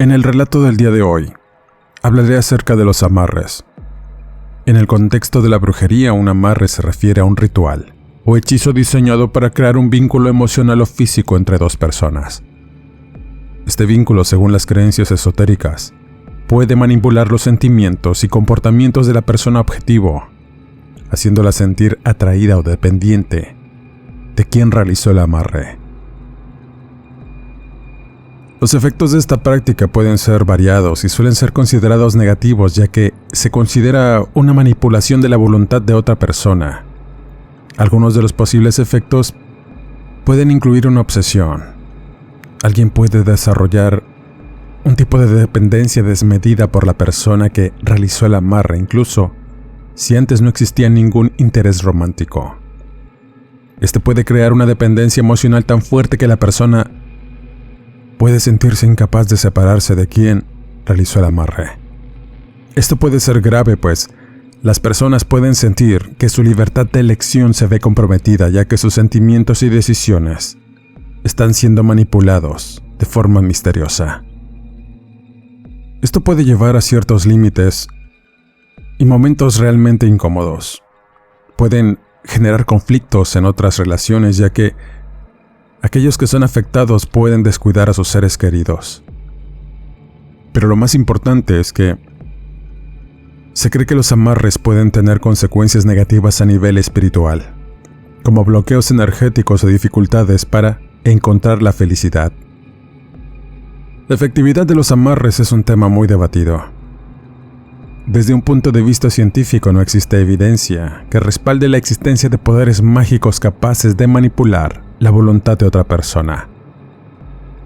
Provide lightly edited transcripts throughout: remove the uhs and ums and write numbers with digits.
En el relato del día de hoy, hablaré acerca de los amarres. En el contexto de la brujería, un amarre se refiere a un ritual o hechizo diseñado para crear un vínculo emocional o físico entre dos personas. Este vínculo, según las creencias esotéricas, puede manipular los sentimientos y comportamientos de la persona objetivo, haciéndola sentir atraída o dependiente de quien realizó el amarre. Los efectos de esta práctica pueden ser variados y suelen ser considerados negativos, ya que se considera una manipulación de la voluntad de otra persona. Algunos de los posibles efectos pueden incluir una obsesión. Alguien puede desarrollar un tipo de dependencia desmedida por la persona que realizó el amarre, incluso si antes no existía ningún interés romántico. Este puede crear una dependencia emocional tan fuerte que la persona puede sentirse incapaz de separarse de quien realizó el amarre. Esto puede ser grave, pues las personas pueden sentir que su libertad de elección se ve comprometida, ya que sus sentimientos y decisiones están siendo manipulados de forma misteriosa. Esto puede llevar a ciertos límites y momentos realmente incómodos. Pueden generar conflictos en otras relaciones, ya que aquellos que son afectados pueden descuidar a sus seres queridos. Pero lo más importante es que se cree que los amarres pueden tener consecuencias negativas a nivel espiritual, como bloqueos energéticos o dificultades para encontrar la felicidad. La efectividad de los amarres es un tema muy debatido. Desde un punto de vista científico, no existe evidencia que respalde la existencia de poderes mágicos capaces de manipular la voluntad de otra persona.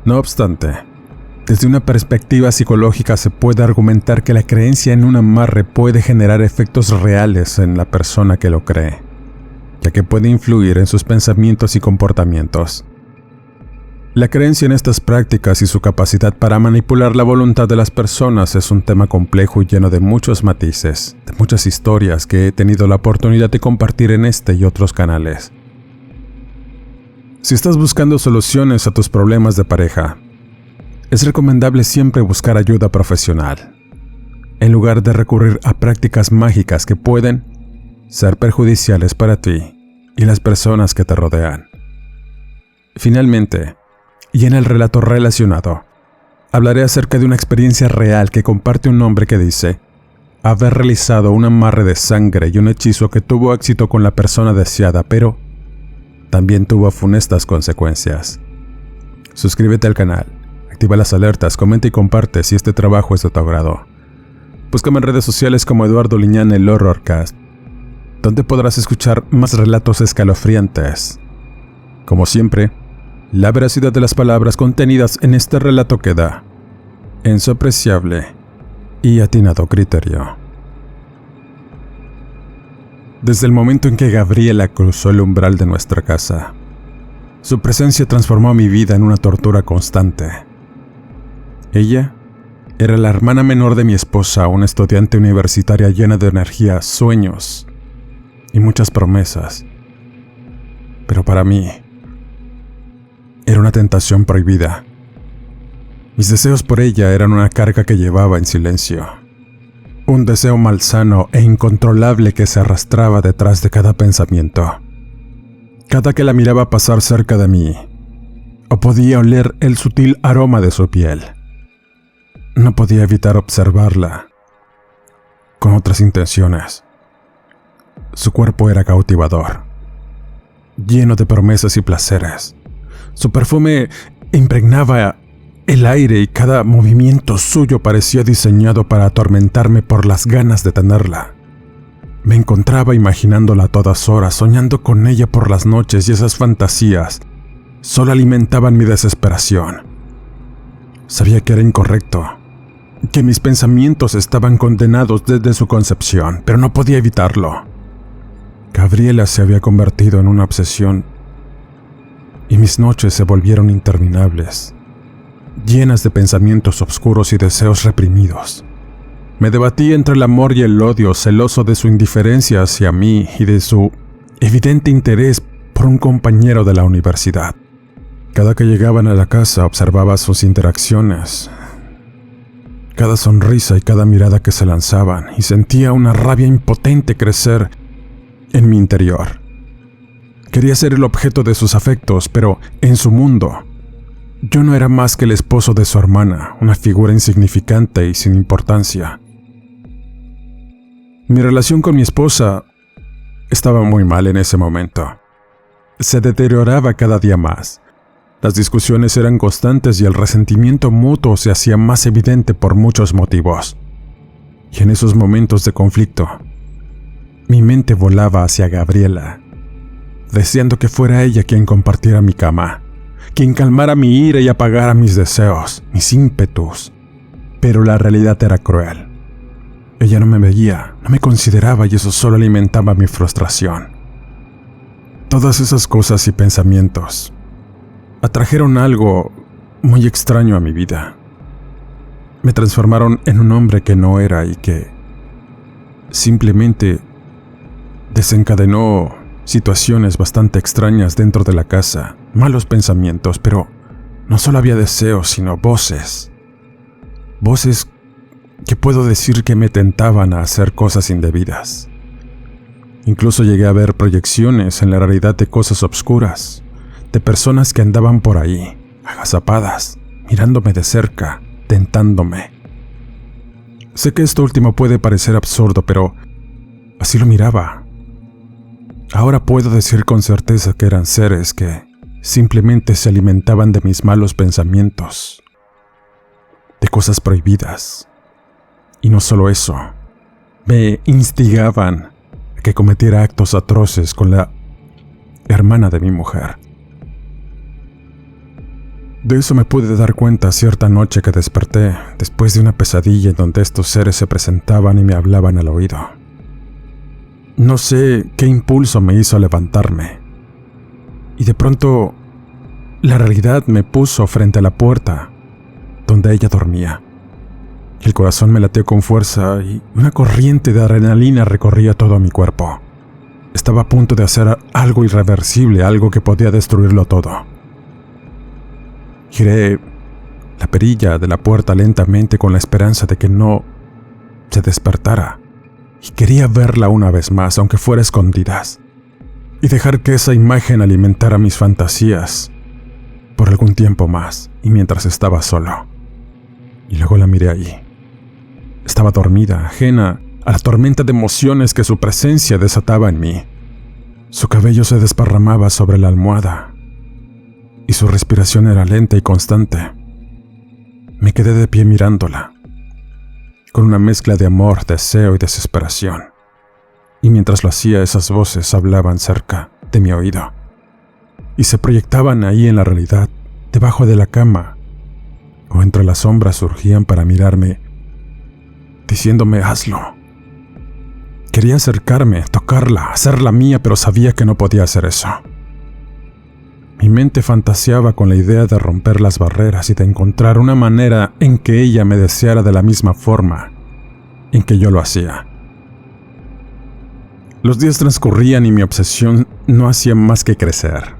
No obstante, desde una perspectiva psicológica se puede argumentar que la creencia en un amarre puede generar efectos reales en la persona que lo cree, ya que puede influir en sus pensamientos y comportamientos. La creencia en estas prácticas y su capacidad para manipular la voluntad de las personas es un tema complejo y lleno de muchos matices, de muchas historias que he tenido la oportunidad de compartir en este y otros canales. Si estás buscando soluciones a tus problemas de pareja, es recomendable siempre buscar ayuda profesional, en lugar de recurrir a prácticas mágicas que pueden ser perjudiciales para ti y las personas que te rodean. Finalmente, y en el relato relacionado, hablaré acerca de una experiencia real que comparte un hombre que dice haber realizado un amarre de sangre y un hechizo que tuvo éxito con la persona deseada, pero también tuvo funestas consecuencias. Suscríbete al canal, activa las alertas, comenta y comparte si este trabajo es de tu agrado. Búscame en redes sociales como Eduardo Liñán el Horrorcast, donde podrás escuchar más relatos escalofriantes. Como siempre, la veracidad de las palabras contenidas en este relato queda en su apreciable y atinado criterio. Desde el momento en que Gabriela cruzó el umbral de nuestra casa, su presencia transformó mi vida en una tortura constante. Ella era la hermana menor de mi esposa, una estudiante universitaria llena de energía, sueños y muchas promesas. Pero para mí, era una tentación prohibida. Mis deseos por ella eran una carga que llevaba en silencio. Un deseo malsano e incontrolable que se arrastraba detrás de cada pensamiento. Cada que la miraba pasar cerca de mí, o podía oler el sutil aroma de su piel, no podía evitar observarla con otras intenciones. Su cuerpo era cautivador, lleno de promesas y placeres. Su perfume impregnaba el aire y cada movimiento suyo parecía diseñado para atormentarme por las ganas de tenerla. Me encontraba imaginándola a todas horas, soñando con ella por las noches, y esas fantasías solo alimentaban mi desesperación. Sabía que era incorrecto, que mis pensamientos estaban condenados desde su concepción, pero no podía evitarlo. Gabriela se había convertido en una obsesión y mis noches se volvieron interminables, llenas de pensamientos oscuros y deseos reprimidos. Me debatí entre el amor y el odio, celoso de su indiferencia hacia mí y de su evidente interés por un compañero de la universidad. Cada que llegaban a la casa observaba sus interacciones cada sonrisa y cada mirada que se lanzaban, y sentía una rabia impotente crecer en mi interior. Quería ser el objeto de sus afectos, pero en su mundo, yo no era más que el esposo de su hermana, una figura insignificante y sin importancia. Mi relación con mi esposa estaba muy mal en ese momento. Se deterioraba cada día más. Las discusiones eran constantes y el resentimiento mutuo se hacía más evidente por muchos motivos. Y en esos momentos de conflicto, mi mente volaba hacia Gabriela, deseando que fuera ella quien compartiera mi cama, quien calmara mi ira y apagara mis deseos, mis ímpetus. Pero la realidad era cruel. Ella no me veía, no me consideraba y eso solo alimentaba mi frustración. Todas esas cosas y pensamientos atrajeron algo muy extraño a mi vida. Me transformaron en un hombre que no era y que simplemente desencadenó situaciones bastante extrañas dentro de la casa, malos pensamientos, pero no solo había deseos, sino voces. Voces que puedo decir que me tentaban a hacer cosas indebidas. Incluso llegué a ver proyecciones en la realidad de cosas obscuras, de personas que andaban por ahí, agazapadas, mirándome de cerca, tentándome. Sé que esto último puede parecer absurdo, pero así lo miraba. Ahora puedo decir con certeza que eran seres que simplemente se alimentaban de mis malos pensamientos, de cosas prohibidas. Y no solo eso, me instigaban a que cometiera actos atroces con la hermana de mi mujer. De eso me pude dar cuenta cierta noche que desperté después de una pesadilla en donde estos seres se presentaban y me hablaban al oído. No sé qué impulso me hizo levantarme, y de pronto la realidad me puso frente a la puerta donde ella dormía. El corazón me lateó con fuerza y una corriente de adrenalina recorría todo mi cuerpo. Estaba a punto de hacer algo irreversible, algo que podía destruirlo todo. Giré la perilla de la puerta lentamente con la esperanza de que no se despertara, y quería verla una vez más, aunque fuera a escondidas, y dejar que esa imagen alimentara mis fantasías por algún tiempo más, y mientras estaba solo. Y luego la miré allí. Estaba dormida, ajena a la tormenta de emociones que su presencia desataba en mí. Su cabello se desparramaba sobre la almohada y su respiración era lenta y constante. Me quedé de pie mirándola, con una mezcla de amor, deseo y desesperación. Y mientras lo hacía, esas voces hablaban cerca de mi oído y se proyectaban ahí en la realidad, debajo de la cama o entre las sombras surgían para mirarme, diciéndome hazlo. Quería acercarme, tocarla, hacerla mía, pero sabía que no podía hacer eso. Mi mente fantaseaba con la idea de romper las barreras y de encontrar una manera en que ella me deseara de la misma forma en que yo lo hacía. Los días transcurrían y mi obsesión no hacía más que crecer.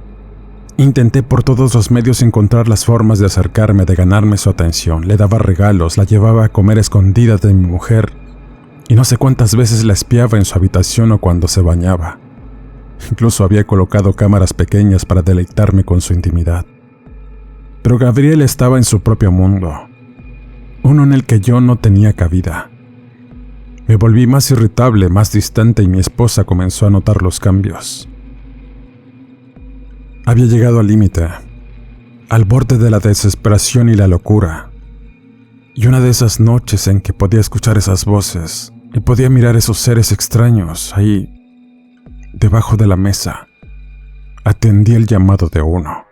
Intenté por todos los medios encontrar las formas de acercarme, de ganarme su atención. Le daba regalos, la llevaba a comer escondidas de mi mujer y no sé cuántas veces la espiaba en su habitación o cuando se bañaba. Incluso había colocado cámaras pequeñas para deleitarme con su intimidad. Pero Gabriel estaba en su propio mundo, uno en el que yo no tenía cabida. Me volví más irritable, más distante y mi esposa comenzó a notar los cambios. Había llegado al límite, al borde de la desesperación y la locura. Y una de esas noches en que podía escuchar esas voces y podía mirar esos seres extraños ahí, debajo de la mesa, atendí el llamado de uno.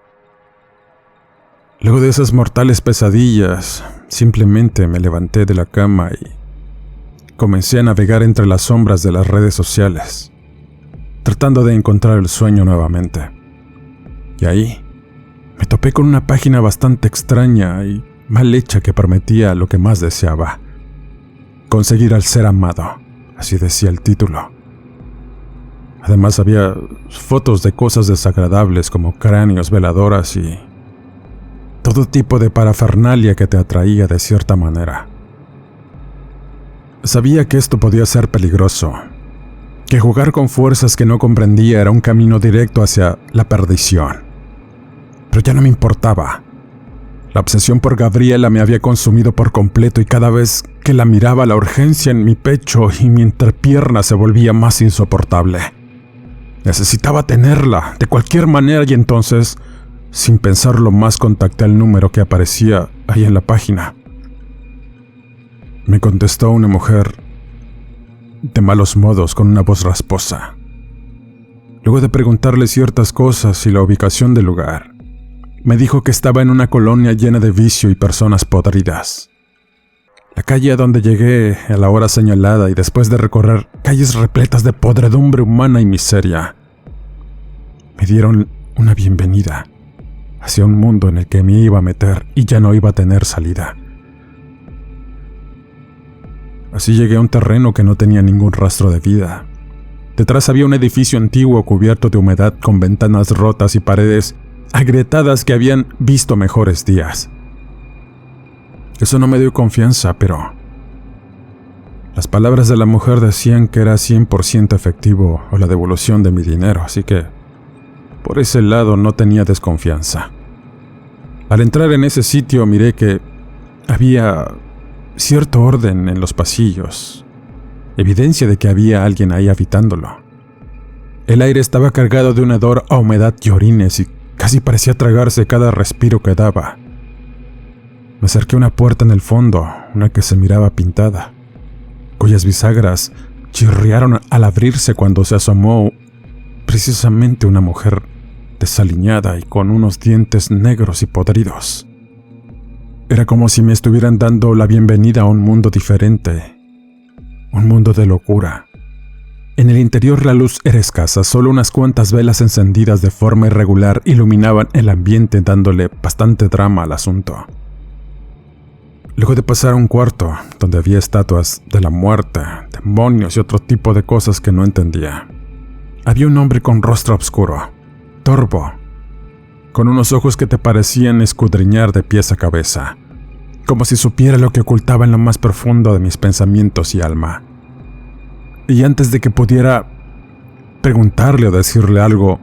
Luego de esas mortales pesadillas, simplemente me levanté de la cama y comencé a navegar entre las sombras de las redes sociales, tratando de encontrar el sueño nuevamente. Y ahí me topé con una página bastante extraña y mal hecha que prometía lo que más deseaba: conseguir al ser amado, así decía el título. Además había fotos de cosas desagradables como cráneos, veladoras y todo tipo de parafernalia que te atraía de cierta manera. Sabía que esto podía ser peligroso, que jugar con fuerzas que no comprendía era un camino directo hacia la perdición. Pero ya no me importaba. La obsesión por Gabriela me había consumido por completo y cada vez que la miraba la urgencia en mi pecho y mi entrepierna se volvía más insoportable. Necesitaba tenerla de cualquier manera y entonces, sin pensarlo más, contacté el número que aparecía ahí en la página. Me contestó una mujer de malos modos con una voz rasposa. Luego de preguntarle ciertas cosas y la ubicación del lugar, me dijo que estaba en una colonia llena de vicio y personas podridas. La calle a donde llegué a la hora señalada y después de recorrer calles repletas de podredumbre humana y miseria, me dieron una bienvenida hacia un mundo en el que me iba a meter y ya no iba a tener salida. Así llegué a un terreno que no tenía ningún rastro de vida. Detrás había un edificio antiguo cubierto de humedad con ventanas rotas y paredes agrietadas que habían visto mejores días. Eso no me dio confianza, pero las palabras de la mujer decían que era 100% efectivo o la devolución de mi dinero, así que por ese lado no tenía desconfianza. Al entrar en ese sitio miré que había cierto orden en los pasillos, evidencia de que había alguien ahí habitándolo. El aire estaba cargado de un hedor a humedad y orines y casi parecía tragarse cada respiro que daba. Me acerqué a una puerta en el fondo, una que se miraba pintada, cuyas bisagras chirriaron al abrirse cuando se asomó precisamente una mujer desaliñada y con unos dientes negros y podridos. Era como si me estuvieran dando la bienvenida a un mundo diferente, un mundo de locura. En el interior la luz era escasa, solo unas cuantas velas encendidas de forma irregular iluminaban el ambiente dándole bastante drama al asunto. Luego de pasar a un cuarto donde había estatuas de la muerte, demonios y otro tipo de cosas que no entendía, había un hombre con rostro oscuro, torvo, con unos ojos que te parecían escudriñar de pies a cabeza, como si supiera lo que ocultaba en lo más profundo de mis pensamientos y alma. Y antes de que pudiera preguntarle o decirle algo,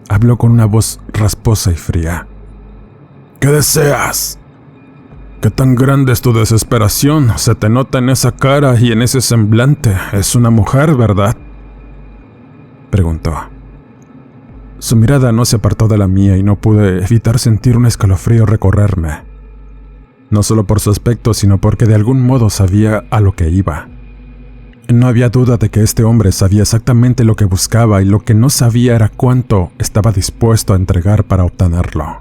habló con una voz rasposa y fría. ¿Qué deseas? ¿Qué tan grande es tu desesperación? Se te nota en esa cara y en ese semblante. Es una mujer, ¿verdad?, preguntó. Su mirada no se apartó de la mía y no pude evitar sentir un escalofrío recorrerme. No solo por su aspecto, sino porque de algún modo sabía a lo que iba. No había duda de que este hombre sabía exactamente lo que buscaba y lo que no sabía era cuánto estaba dispuesto a entregar para obtenerlo.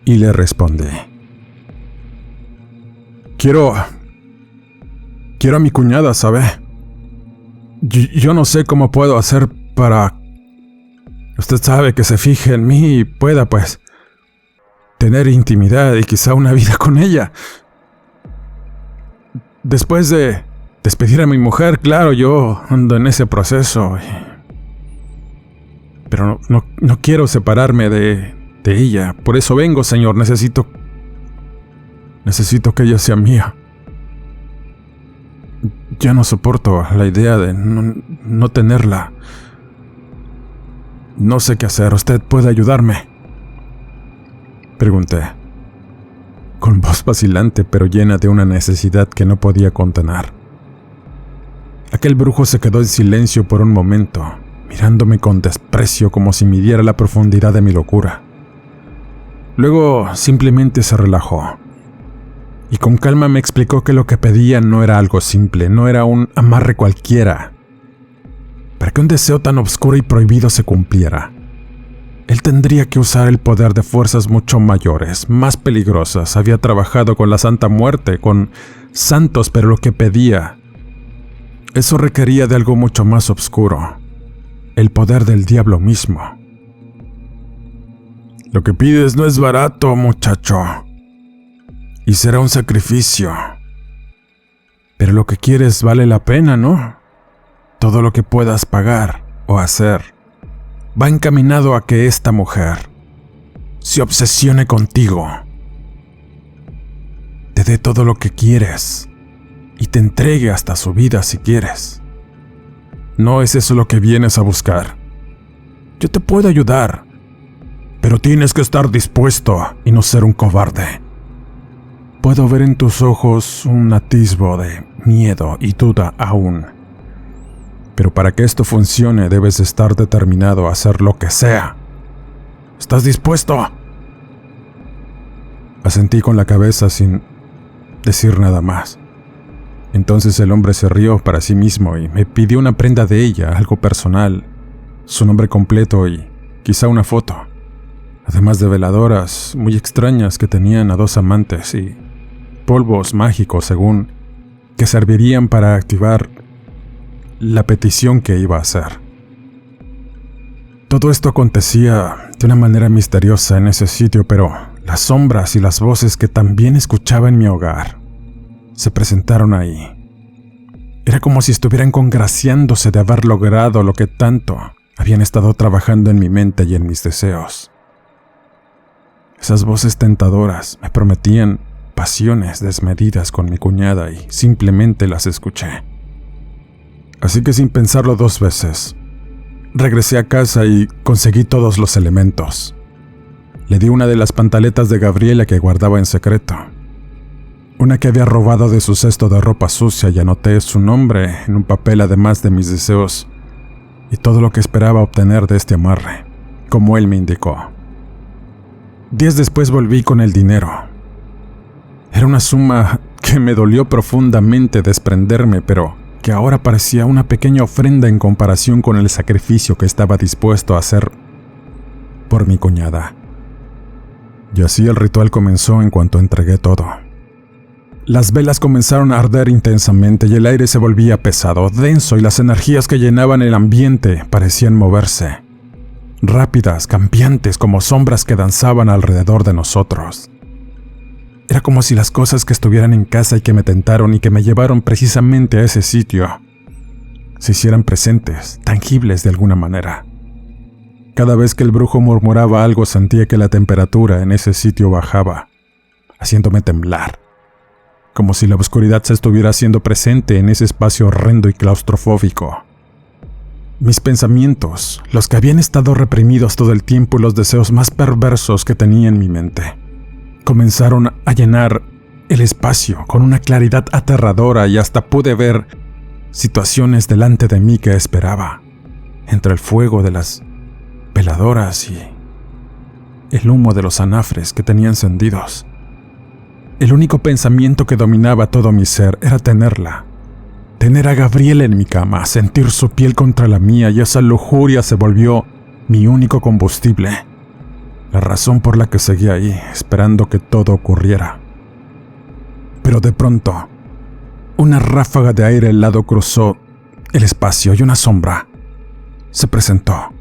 Y le respondí. Quiero a mi cuñada, ¿sabe? Yo no sé cómo puedo hacer para... Usted sabe, que se fije en mí y pueda, pues, tener intimidad y quizá una vida con ella. Después de despedir a mi mujer, claro, yo ando en ese proceso. Pero no quiero separarme de ella. Por eso vengo, señor. Necesito que ella sea mía. Ya no soporto la idea de no tenerla. No sé qué hacer. ¿Usted puede ayudarme?, pregunté, con voz vacilante pero llena de una necesidad que no podía contener. Aquel brujo se quedó en silencio por un momento, mirándome con desprecio como si midiera la profundidad de mi locura. Luego simplemente se relajó y con calma me explicó que lo que pedía no era algo simple, no era un amarre cualquiera. Para que un deseo tan oscuro y prohibido se cumpliera, él tendría que usar el poder de fuerzas mucho mayores, más peligrosas. Había trabajado con la Santa Muerte, con santos, pero lo que pedía, eso requería de algo mucho más oscuro, el poder del diablo mismo. Lo que pides no es barato, muchacho, y será un sacrificio. Pero lo que quieres vale la pena, ¿no? Todo lo que puedas pagar o hacer va encaminado a que esta mujer se obsesione contigo, te dé todo lo que quieres y te entregue hasta su vida si quieres. ¿No es eso lo que vienes a buscar? Yo te puedo ayudar, pero tienes que estar dispuesto y no ser un cobarde. Puedo ver en tus ojos un atisbo de miedo y duda aún. Pero para que esto funcione debes estar determinado a hacer lo que sea. ¿Estás dispuesto? Asentí con la cabeza sin decir nada más. Entonces el hombre se rió para sí mismo y me pidió una prenda de ella, algo personal, su nombre completo y quizá una foto, además de veladoras muy extrañas que tenían a 2 amantes y polvos mágicos según que servirían para activar la petición que iba a hacer. Todo esto acontecía de una manera misteriosa en ese sitio, pero las sombras y las voces que también escuchaba en mi hogar se presentaron ahí. Era como si estuvieran congraciándose de haber logrado lo que tanto habían estado trabajando en mi mente y en mis deseos. Esas voces tentadoras me prometían pasiones desmedidas con mi cuñada y simplemente las escuché. Así que sin pensarlo 2 veces, regresé a casa y conseguí todos los elementos. Le di una de las pantaletas de Gabriela que guardaba en secreto, una que había robado de su cesto de ropa sucia, y anoté su nombre en un papel además de mis deseos y todo lo que esperaba obtener de este amarre, como él me indicó. 10 después volví con el dinero. Era una suma que me dolió profundamente desprenderme, pero que ahora parecía una pequeña ofrenda en comparación con el sacrificio que estaba dispuesto a hacer por mi cuñada. Y así el ritual comenzó en cuanto entregué todo. Las velas comenzaron a arder intensamente y el aire se volvía pesado, denso, y las energías que llenaban el ambiente parecían moverse, rápidas, cambiantes, como sombras que danzaban alrededor de nosotros. Era como si las cosas que estuvieran en casa y que me tentaron y que me llevaron precisamente a ese sitio se hicieran presentes, tangibles de alguna manera. Cada vez que el brujo murmuraba algo sentía que la temperatura en ese sitio bajaba, haciéndome temblar, como si la oscuridad se estuviera haciendo presente en ese espacio horrendo y claustrofóbico. Mis pensamientos, los que habían estado reprimidos todo el tiempo y los deseos más perversos que tenía en mi mente, comenzaron a llenar el espacio con una claridad aterradora y hasta pude ver situaciones delante de mí que esperaba, entre el fuego de las veladoras y el humo de los anafres que tenía encendidos. El único pensamiento que dominaba todo mi ser era tenerla. Tener a Gabriela en mi cama, sentir su piel contra la mía, y esa lujuria se volvió mi único combustible. La razón por la que seguía ahí, esperando que todo ocurriera. Pero de pronto, una ráfaga de aire helado cruzó el espacio y una sombra se presentó.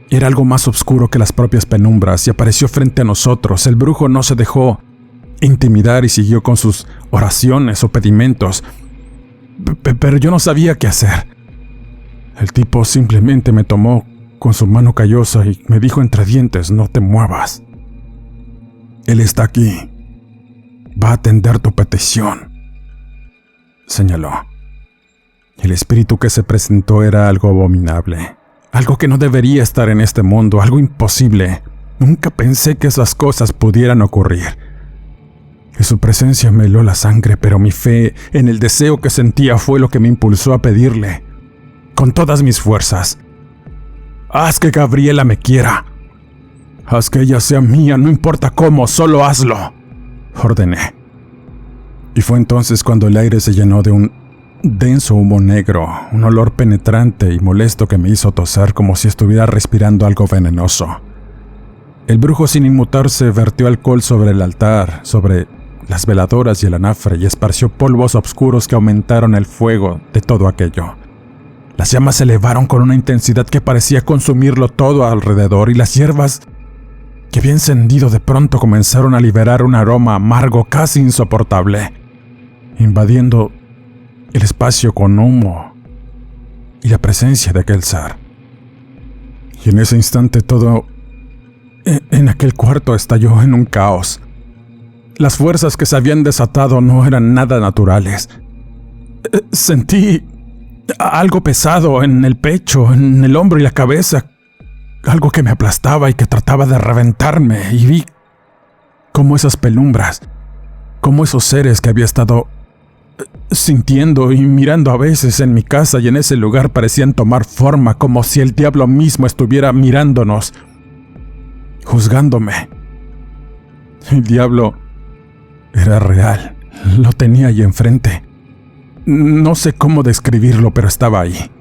Era algo más oscuro que las propias penumbras y apareció frente a nosotros. El brujo no se dejó intimidar y siguió con sus oraciones o pedimentos, pero yo no sabía qué hacer. El tipo simplemente me tomó con su mano callosa y me dijo entre dientes: no te muevas. Él está aquí. Va a atender tu petición, señaló. El espíritu que se presentó era algo abominable, algo que no debería estar en este mundo, algo imposible. Nunca pensé que esas cosas pudieran ocurrir. Que su presencia me heló la sangre, pero mi fe en el deseo que sentía fue lo que me impulsó a pedirle, con todas mis fuerzas: haz que Gabriela me quiera. Haz que ella sea mía, no importa cómo, solo hazlo, ordené. Y fue entonces cuando el aire se llenó de un denso humo negro, un olor penetrante y molesto que me hizo toser como si estuviera respirando algo venenoso. El brujo, sin inmutarse, vertió alcohol sobre el altar, sobre las veladoras y el anafre, y esparció polvos oscuros que aumentaron el fuego de todo aquello. Las llamas se elevaron con una intensidad que parecía consumirlo todo alrededor, y las hierbas que había encendido de pronto comenzaron a liberar un aroma amargo casi insoportable, invadiendo el espacio con humo y la presencia de aquel ser. Y en ese instante todo en aquel cuarto estalló en un caos. Las fuerzas que se habían desatado no eran nada naturales. Sentí algo pesado en el pecho, en el hombro y la cabeza. Algo que me aplastaba y que trataba de reventarme. Y vi cómo esas penumbras, cómo esos seres que había estado sintiendo y mirando a veces en mi casa y en ese lugar parecían tomar forma, como si el diablo mismo estuviera mirándonos, juzgándome. El diablo era real, lo tenía ahí enfrente. No sé cómo describirlo, pero estaba ahí.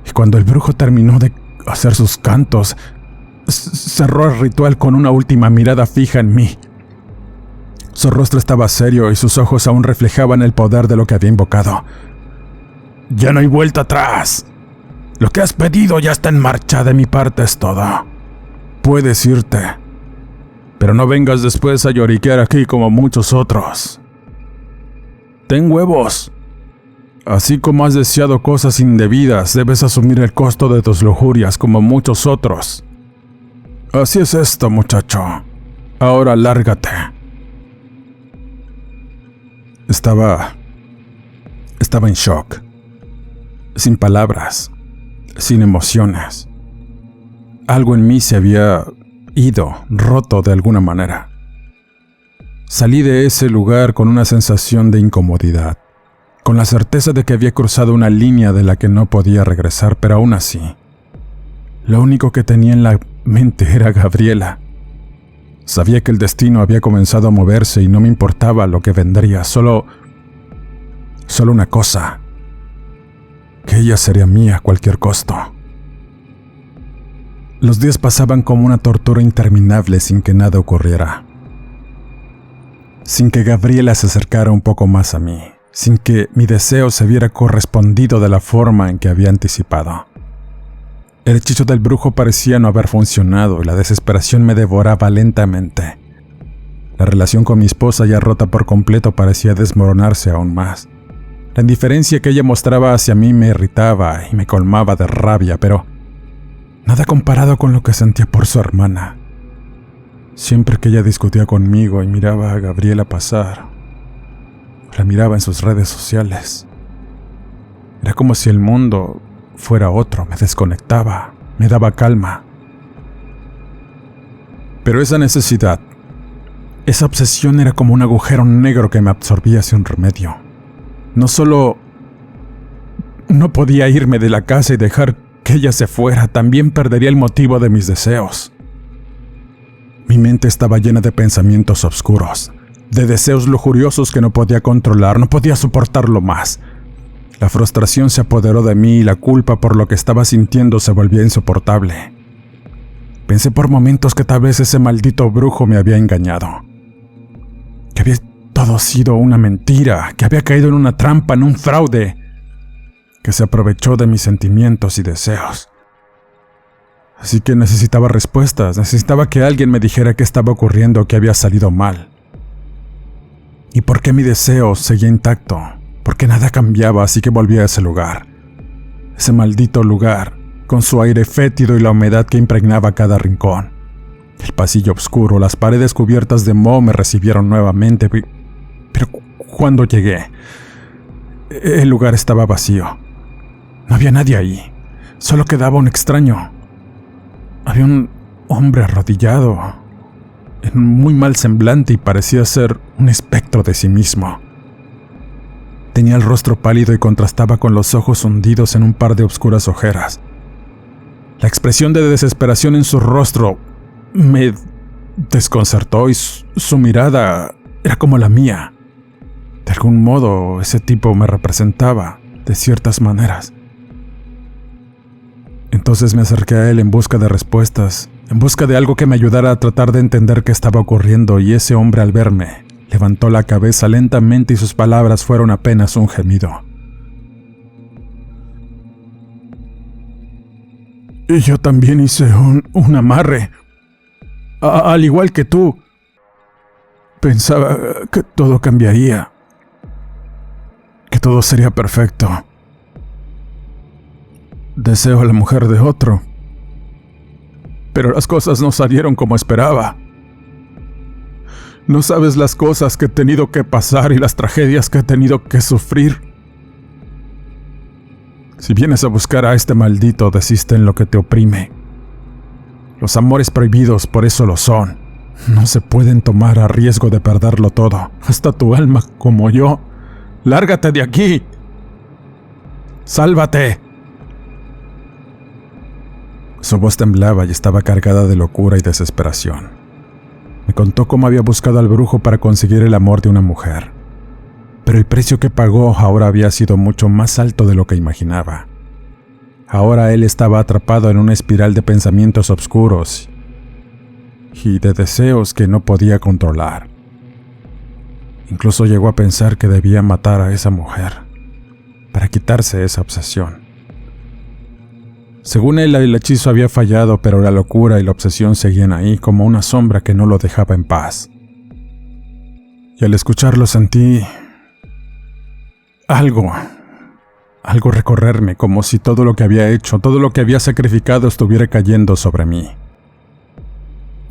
Y cuando el brujo terminó de hacer sus cantos, cerró el ritual con una última mirada fija en mí. Su rostro estaba serio y sus ojos aún reflejaban el poder de lo que había invocado. Ya no hay vuelta atrás. Lo que has pedido ya está en marcha, de mi parte es todo. Puedes irte, pero no vengas después a lloriquear aquí como muchos otros. Ten huevos. Así como has deseado cosas indebidas, debes asumir el costo de tus lujurias como muchos otros. Así es esto, muchacho. Ahora lárgate. Estaba en shock, sin palabras, sin emociones. Algo en mí se había ido, roto de alguna manera. Salí de ese lugar con una sensación de incomodidad, con la certeza de que había cruzado una línea de la que no podía regresar, pero aún así, lo único que tenía en la mente era Gabriela. Sabía que el destino había comenzado a moverse y no me importaba lo que vendría, solo una cosa, que ella sería mía a cualquier costo. Los días pasaban como una tortura interminable sin que nada ocurriera. Sin que Gabriela se acercara un poco más a mí, sin que mi deseo se viera correspondido de la forma en que había anticipado. El hechizo del brujo parecía no haber funcionado y la desesperación me devoraba lentamente. La relación con mi esposa, ya rota por completo, parecía desmoronarse aún más. La indiferencia que ella mostraba hacia mí me irritaba y me colmaba de rabia, pero nada comparado con lo que sentía por su hermana. Siempre que ella discutía conmigo y miraba a Gabriela pasar, la miraba en sus redes sociales, era como si el mundo fuera otro, me desconectaba, me daba calma. Pero esa necesidad, esa obsesión era como un agujero negro que me absorbía sin remedio. No solo no podía irme de la casa y dejar que ella se fuera, también perdería el motivo de mis deseos. Mi mente estaba llena de pensamientos oscuros, de deseos lujuriosos que no podía controlar, no podía soportarlo más. La frustración se apoderó de mí y la culpa por lo que estaba sintiendo se volvía insoportable. Pensé por momentos que tal vez ese maldito brujo me había engañado, que había todo sido una mentira, que había caído en una trampa, en un fraude, que se aprovechó de mis sentimientos y deseos. Así que necesitaba respuestas, necesitaba que alguien me dijera qué estaba ocurriendo, qué había salido mal. ¿Y por qué mi deseo seguía intacto? ¿Por qué nada cambiaba? Así que volví a ese lugar. Ese maldito lugar, con su aire fétido y la humedad que impregnaba cada rincón. El pasillo oscuro, las paredes cubiertas de moho me recibieron nuevamente, pero cuando llegué, el lugar estaba vacío. No había nadie ahí, solo quedaba un extraño. Había un hombre arrodillado, en un muy mal semblante y parecía ser un espectro de sí mismo. Tenía el rostro pálido y contrastaba con los ojos hundidos en un par de oscuras ojeras. La expresión de desesperación en su rostro me desconcertó y su mirada era como la mía. De algún modo, ese tipo me representaba, de ciertas maneras. Entonces me acerqué a él en busca de respuestas, en busca de algo que me ayudara a tratar de entender qué estaba ocurriendo, y ese hombre, al verme, levantó la cabeza lentamente y sus palabras fueron apenas un gemido. Y yo también hice un amarre. Al igual que tú. Pensaba que todo cambiaría. Que todo sería perfecto. Deseo a la mujer de otro. Pero las cosas no salieron como esperaba. No sabes las cosas que he tenido que pasar y las tragedias que he tenido que sufrir Si vienes a buscar a este maldito, desiste en lo que te oprime. Los amores prohibidos por eso lo son. No se pueden tomar a riesgo de perderlo todo, hasta tu alma como yo. ¡Lárgate de aquí! ¡Sálvate! Su voz temblaba y estaba cargada de locura y desesperación. Me contó cómo había buscado al brujo para conseguir el amor de una mujer. Pero el precio que pagó ahora había sido mucho más alto de lo que imaginaba. Ahora él estaba atrapado en una espiral de pensamientos oscuros y de deseos que no podía controlar. Incluso llegó a pensar que debía matar a esa mujer para quitarse esa obsesión. Según él, el hechizo había fallado, pero la locura y la obsesión seguían ahí como una sombra que no lo dejaba en paz. Y al escucharlo sentí algo recorrerme, como si todo lo que había hecho, todo lo que había sacrificado estuviera cayendo sobre mí.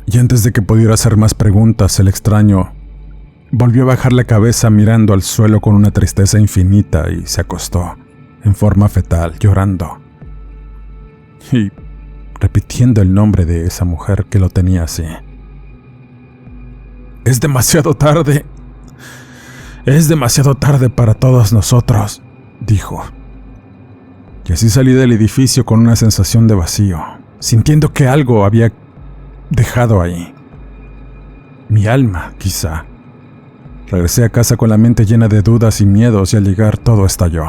Y antes de que pudiera hacer más preguntas, el extraño volvió a bajar la cabeza mirando al suelo con una tristeza infinita y se acostó, en forma fetal, llorando. Y repitiendo el nombre de esa mujer que lo tenía así. Es demasiado tarde para todos nosotros, dijo. Y así salí del edificio con una sensación de vacío, sintiendo que algo había dejado ahí. Mi alma, quizá. Regresé a casa con la mente llena de dudas y miedos y al llegar todo estalló.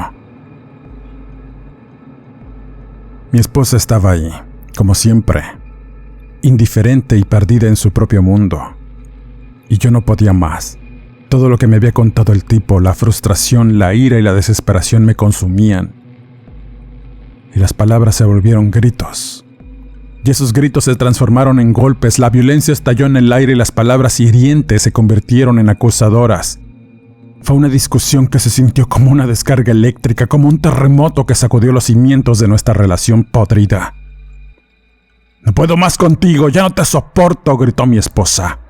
Mi esposa estaba ahí, como siempre, indiferente y perdida en su propio mundo. Y yo no podía más. Todo lo que me había contado el tipo, la frustración, la ira y la desesperación me consumían. Y las palabras se volvieron gritos. Y esos gritos se transformaron en golpes, la violencia estalló en el aire y las palabras hirientes se convirtieron en acusadoras. Fue una discusión que se sintió como una descarga eléctrica, como un terremoto que sacudió los cimientos de nuestra relación podrida. «No puedo más contigo, ya no te soporto», gritó mi esposa,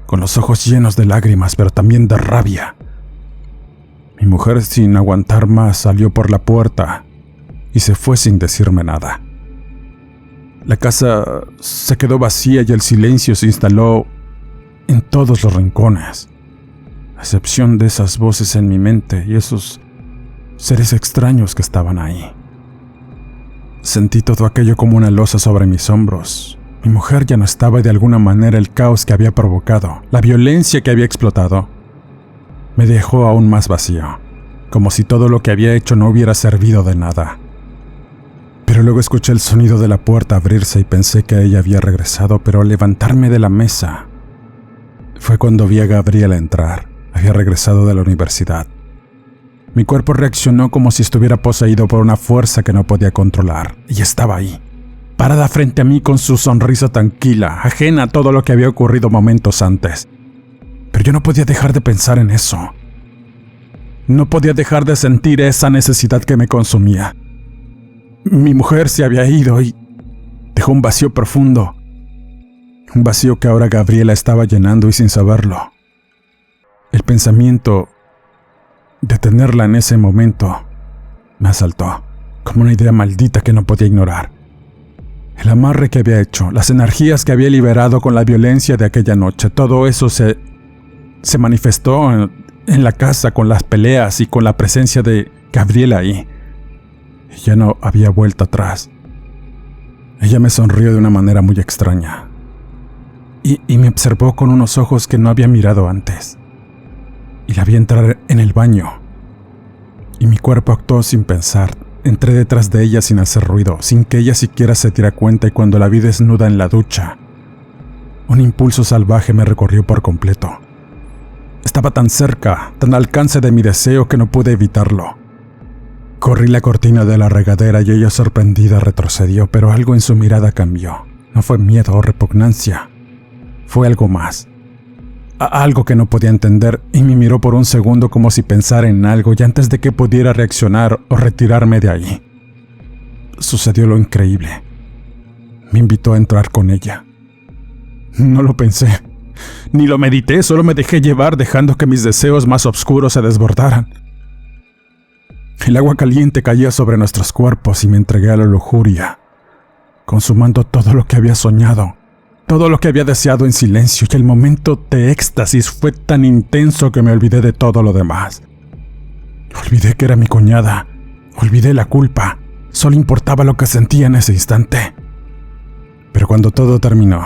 con los ojos llenos de lágrimas, pero también de rabia. Mi mujer, sin aguantar más, salió por la puerta y se fue sin decirme nada. La casa se quedó vacía y el silencio se instaló en todos los rincones, a excepción de esas voces en mi mente y esos seres extraños que estaban ahí. Sentí todo aquello como una losa sobre mis hombros. Mi mujer ya no estaba y de alguna manera el caos que había provocado, la violencia que había explotado, me dejó aún más vacío, como si todo lo que había hecho no hubiera servido de nada. Pero luego escuché el sonido de la puerta abrirse y pensé que ella había regresado, pero al levantarme de la mesa fue cuando vi a Gabriela entrar. Había regresado de la universidad. Mi cuerpo reaccionó como si estuviera poseído por una fuerza que no podía controlar, y estaba ahí, parada frente a mí con su sonrisa tranquila, ajena a todo lo que había ocurrido momentos antes. Pero yo no podía dejar de pensar en eso. No podía dejar de sentir esa necesidad que me consumía. Mi mujer se había ido y dejó un vacío profundo. Un vacío que ahora Gabriela estaba llenando y sin saberlo. El pensamiento de tenerla en ese momento me asaltó, como una idea maldita que no podía ignorar. El amarre que había hecho, las energías que había liberado con la violencia de aquella noche, todo eso se manifestó en la casa con las peleas y con la presencia de Gabriela ahí. Y ya no había vuelta atrás. Ella me sonrió de una manera muy extraña y me observó con unos ojos que no había mirado antes. Y la vi entrar en el baño. Y mi cuerpo actuó sin pensar. Entré detrás de ella sin hacer ruido, sin que ella siquiera se diera cuenta, y cuando la vi desnuda en la ducha, un impulso salvaje me recorrió por completo. Estaba tan cerca, tan al alcance de mi deseo que no pude evitarlo. Corrí la cortina de la regadera y ella, sorprendida, retrocedió, pero algo en su mirada cambió. No fue miedo o repugnancia. Fue algo más. Algo que no podía entender, y me miró por un segundo como si pensara en algo, y antes de que pudiera reaccionar o retirarme de ahí, sucedió lo increíble. Me invitó a entrar con ella. No lo pensé, ni lo medité, solo me dejé llevar, dejando que mis deseos más oscuros se desbordaran. El agua caliente caía sobre nuestros cuerpos y me entregué a la lujuria, consumando todo lo que había soñado, todo lo que había deseado en silencio, y el momento de éxtasis fue tan intenso que me olvidé de todo lo demás. Olvidé que era mi cuñada, olvidé la culpa, solo importaba lo que sentía en ese instante. Pero cuando todo terminó,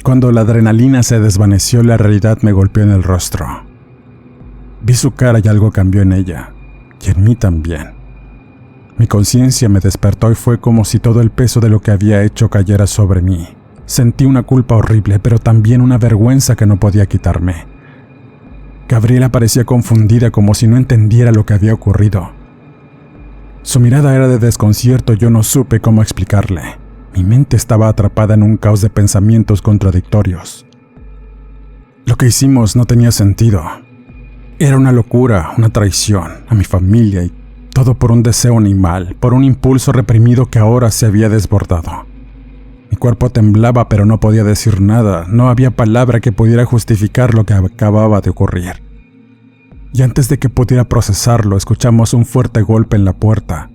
cuando la adrenalina se desvaneció, la realidad me golpeó en el rostro. Vi su cara y algo cambió en ella, y en mí también. Mi conciencia me despertó y fue como si todo el peso de lo que había hecho cayera sobre mí. Sentí una culpa horrible, pero también una vergüenza que no podía quitarme. Gabriela parecía confundida, como si no entendiera lo que había ocurrido. Su mirada era de desconcierto y yo no supe cómo explicarle. Mi mente estaba atrapada en un caos de pensamientos contradictorios. Lo que hicimos no tenía sentido. Era una locura, una traición a mi familia, y todo por un deseo animal, por un impulso reprimido que ahora se había desbordado. Mi cuerpo temblaba, pero no podía decir nada. No había palabra que pudiera justificar lo que acababa de ocurrir. Y antes de que pudiera procesarlo, escuchamos un fuerte golpe en la puerta.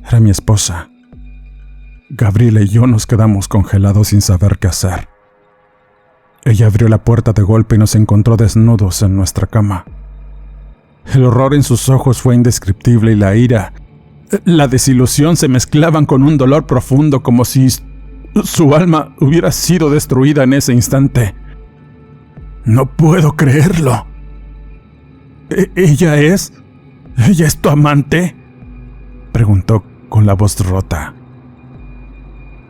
Era mi esposa. Gabriela y yo nos quedamos congelados sin saber qué hacer. Ella abrió la puerta de golpe y nos encontró desnudos en nuestra cama. El horror en sus ojos fue indescriptible y la ira, la desilusión se mezclaban con un dolor profundo, como si su alma hubiera sido destruida en ese instante. No puedo creerlo. ¿Ella es tu amante?, preguntó con la voz rota.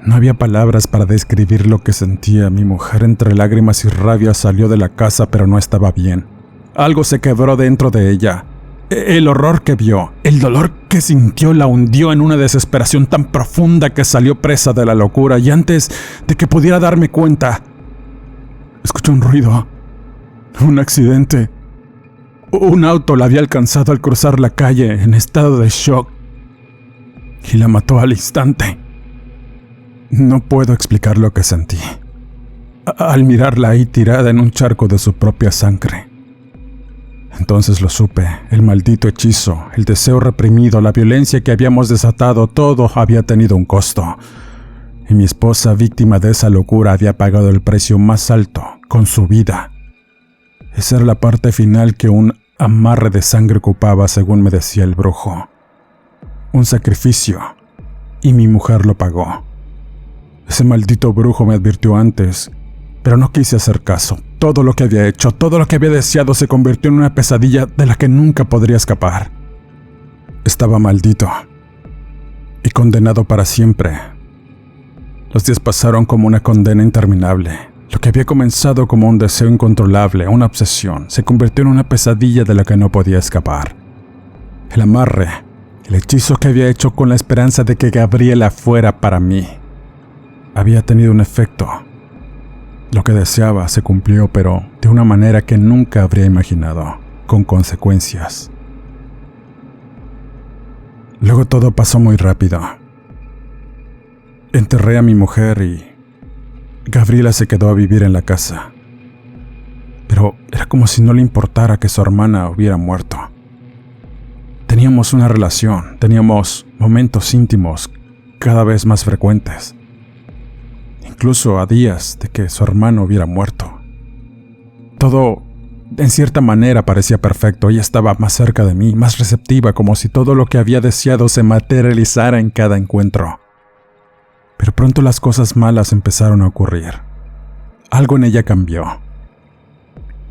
No había palabras para describir lo que sentía. Mi mujer, entre lágrimas y rabia, salió de la casa, pero no estaba bien. Algo se quebró dentro de ella. El horror que vio, el dolor que sintió, la hundió en una desesperación tan profunda que salió presa de la locura, y antes de que pudiera darme cuenta, escuché un ruido, un accidente. Un auto la había alcanzado al cruzar la calle en estado de shock y la mató al instante. No puedo explicar lo que sentí al mirarla ahí tirada en un charco de su propia sangre. Entonces lo supe, el maldito hechizo, el deseo reprimido, la violencia que habíamos desatado, todo había tenido un costo. Y mi esposa, víctima de esa locura, había pagado el precio más alto, con su vida. Esa era la parte final que un amarre de sangre ocupaba, según me decía el brujo. Un sacrificio, y mi mujer lo pagó. Ese maldito brujo me advirtió antes, pero no quise hacer caso. Todo lo que había hecho, todo lo que había deseado se convirtió en una pesadilla de la que nunca podría escapar. Estaba maldito y condenado para siempre. Los días pasaron como una condena interminable. Lo que había comenzado como un deseo incontrolable, una obsesión, se convirtió en una pesadilla de la que no podía escapar. El amarre, el hechizo que había hecho con la esperanza de que Gabriela fuera para mí, había tenido un efecto. Lo que deseaba se cumplió, pero de una manera que nunca habría imaginado, con consecuencias. Luego todo pasó muy rápido. Enterré a mi mujer y Gabriela se quedó a vivir en la casa. Pero era como si no le importara que su hermana hubiera muerto. Teníamos una relación, teníamos momentos íntimos cada vez más frecuentes. Incluso a días de que su hermano hubiera muerto. Todo, en cierta manera, parecía perfecto. Ella estaba más cerca de mí, más receptiva, como si todo lo que había deseado se materializara en cada encuentro. Pero pronto las cosas malas empezaron a ocurrir. Algo en ella cambió.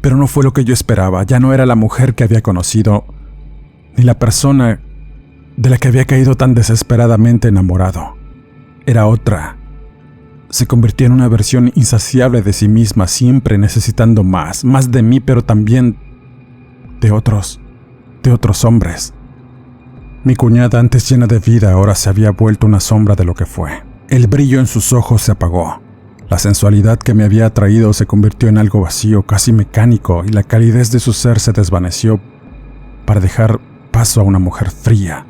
Pero no fue lo que yo esperaba. Ya no era la mujer que había conocido, ni la persona de la que había caído tan desesperadamente enamorado. Era otra. Se convirtió en una versión insaciable de sí misma, siempre necesitando más de mí, pero también de otros hombres. Mi cuñada, antes llena de vida, ahora se había vuelto una sombra de lo que fue. El brillo en sus ojos se apagó. La sensualidad que me había atraído se convirtió en algo vacío, casi mecánico, y la calidez de su ser se desvaneció para dejar paso a una mujer fría.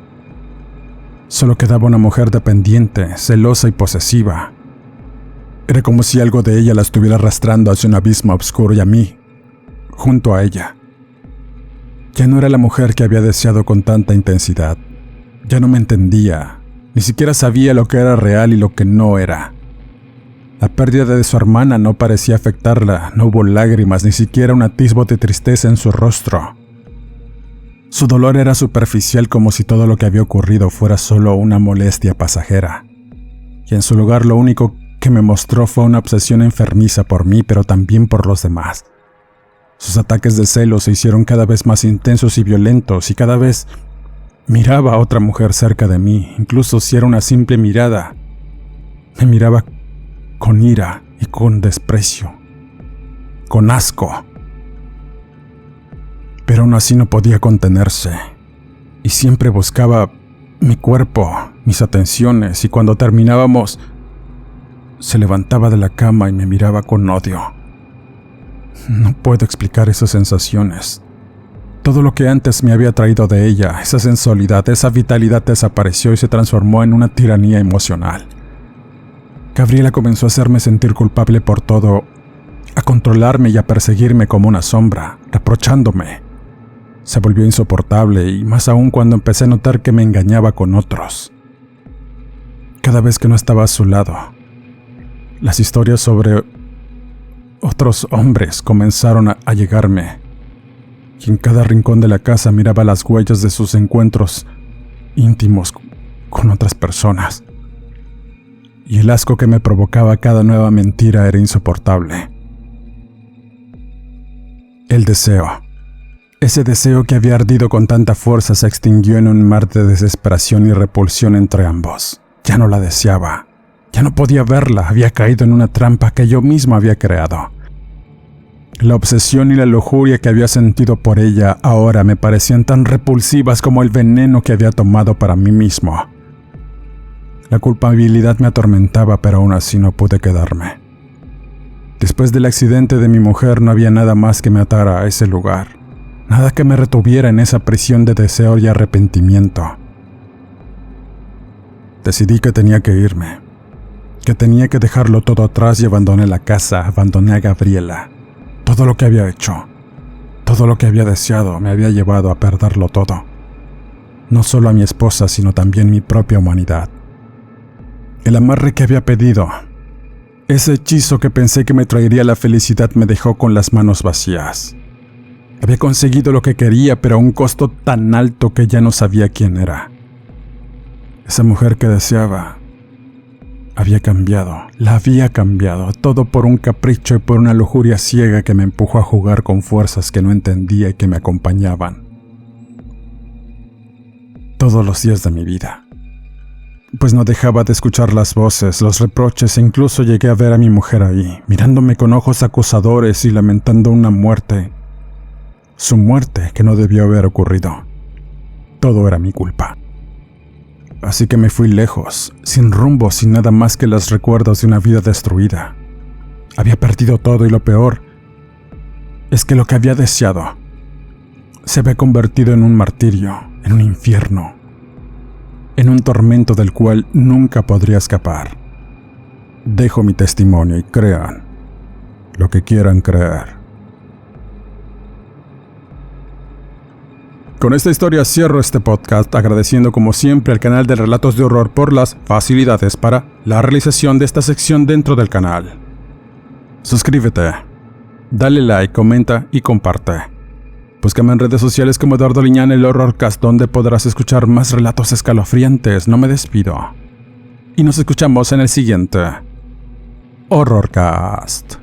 Solo quedaba una mujer dependiente, celosa y posesiva. Era como si algo de ella la estuviera arrastrando hacia un abismo oscuro y a mí, junto a ella. Ya no era la mujer que había deseado con tanta intensidad. Ya no me entendía, ni siquiera sabía lo que era real y lo que no era. La pérdida de su hermana no parecía afectarla, no hubo lágrimas, ni siquiera un atisbo de tristeza en su rostro. Su dolor era superficial, como si todo lo que había ocurrido fuera solo una molestia pasajera. Y en su lugar lo único que me mostró fue una obsesión enfermiza por mí, pero también por los demás. Sus ataques de celos se hicieron cada vez más intensos y violentos, y cada vez miraba a otra mujer cerca de mí, incluso si era una simple mirada. Me miraba con ira y con desprecio, con asco. Pero aún así no podía contenerse, y siempre buscaba mi cuerpo, mis atenciones, y cuando terminábamos, se levantaba de la cama y me miraba con odio. No puedo explicar esas sensaciones. Todo lo que antes me había traído de ella, esa sensualidad, esa vitalidad desapareció y se transformó en una tiranía emocional. Gabriela comenzó a hacerme sentir culpable por todo, a controlarme y a perseguirme como una sombra, reprochándome. Se volvió insoportable, y más aún cuando empecé a notar que me engañaba con otros. Cada vez que no estaba a su lado, las historias sobre otros hombres comenzaron a llegarme, y en cada rincón de la casa miraba las huellas de sus encuentros íntimos con otras personas. Y el asco que me provocaba cada nueva mentira era insoportable. El deseo. Ese deseo que había ardido con tanta fuerza se extinguió en un mar de desesperación y repulsión entre ambos. Ya no la deseaba. Ya no podía verla. Había caído en una trampa que yo mismo había creado. La obsesión y la lujuria que había sentido por ella ahora me parecían tan repulsivas como el veneno que había tomado para mí mismo. La culpabilidad me atormentaba, pero aún así no pude quedarme. Después del accidente de mi mujer no había nada más que me atara a ese lugar. Nada que me retuviera en esa prisión de deseo y arrepentimiento. Decidí que tenía que irme, que tenía que dejarlo todo atrás y abandoné la casa, abandoné a Gabriela. Todo lo que había hecho, todo lo que había deseado me había llevado a perderlo todo. No solo a mi esposa, sino también mi propia humanidad. El amarre que había pedido, ese hechizo que pensé que me traería la felicidad, me dejó con las manos vacías. Había conseguido lo que quería, pero a un costo tan alto que ya no sabía quién era. Esa mujer que deseaba había cambiado, la había cambiado, todo por un capricho y por una lujuria ciega que me empujó a jugar con fuerzas que no entendía y que me acompañaban todos los días de mi vida. Pues no dejaba de escuchar las voces, los reproches, e incluso llegué a ver a mi mujer ahí, mirándome con ojos acusadores y lamentando una muerte. Su muerte que no debió haber ocurrido. Todo era mi culpa. Así que me fui lejos, sin rumbo, sin nada más que los recuerdos de una vida destruida. Había perdido todo y lo peor es que lo que había deseado se había convertido en un martirio, en un infierno, en un tormento del cual nunca podría escapar. Dejo mi testimonio y crean lo que quieran creer. Con esta historia cierro este podcast agradeciendo como siempre al canal de Relatos de Horror por las facilidades para la realización de esta sección dentro del canal. Suscríbete, dale like, comenta y comparte. Búscame en redes sociales como Eduardo Liñán, el Horrorcast, donde podrás escuchar más relatos escalofriantes. No me despido. Y nos escuchamos en el siguiente Horrorcast.